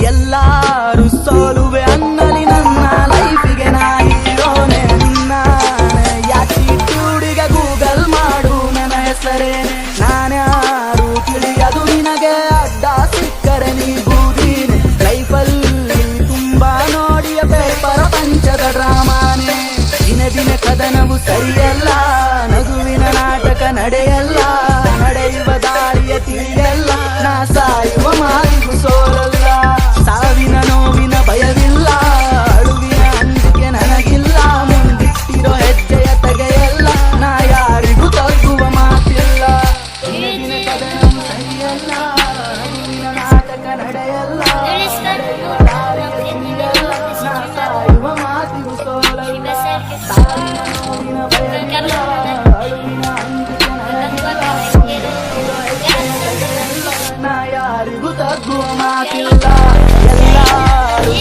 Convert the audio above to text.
ಎಲ್ಲಾರು ಸೋಲುವೆ ಅನ್ನಲಿ ನನ್ನ ಲೈಫಿಗೆ ನಾ ಹೀರೋನೆ ನಿನ್ನ ಯಾಟಿಟ್ಯೂಡಿಗೆ ಗೂಗಲ್ ಮಾಡು ನನ್ನ ಹೆಸರೇನೆ ನಾನ್ಯಾರು ತಿಳಿಯದು ನಿನಗೆ ಅಡ್ಡ ಸಿಕ್ಕರೆ ನೀ ಬೂದೀನೆ ಲೈಫಲ್ಲಿ ತುಂಬಾ ನೋಡಿಯ ಪೇಪರ ಪಂಚದ ಡ್ರಾಮಾನೆ ದಿನ ಕದನವು ಸರಿಯಲ್ಲ ನಗುವಿನ ನಾಟಕ ನಡೆಯಲ್ಲ ನಡೆಯುವ ದಾರಿಯ ತಿಳಿಯಲ್ಲ ನಾ ಸಾಯುವ ಮಾತಿಗೂ ಸೋಲಲ್ಲ ಸಾವಿನ ನೋವಿನ ಭಯವಿಲ್ಲ ಅಳುವಿನ ಅಂಜಿಕೆ ನನಗಿಲ್ಲ ಮುಂದಿಟ್ಟಿರೋ ಹೆಜ್ಜೆಯ ತೆಗೆಯಲ್ಲ ನಾ ಯಾರಿಗೂ ತಗ್ಗುವ ಮಾತಿಲ್ಲ ದಿನ ಕದನವು ಸರಿಯಲ್ಲ ನಗುವಿನ ನಾಟಕ ನಡೆಯಲ್ಲ ನಡೆಯುವ ದಾರಿಯ ತಿಳಿಯಲ್ಲ ನಾ ಸಾಯುವ ಮಾತಿಗೂ ಸೋಲಲ್ಲ ಸಾವಿನ ನೋವಿನ ಭಯವಿಲ್ಲ ಅಳುವಿನ ಅಂಜಿಕೆ ನನಗಿಲ್ಲ ನಾ ಯಾರಿಗೂ ತಗ್ಗುವ ಮಾತಿಲ್ಲ ಎಲ್ಲರೂ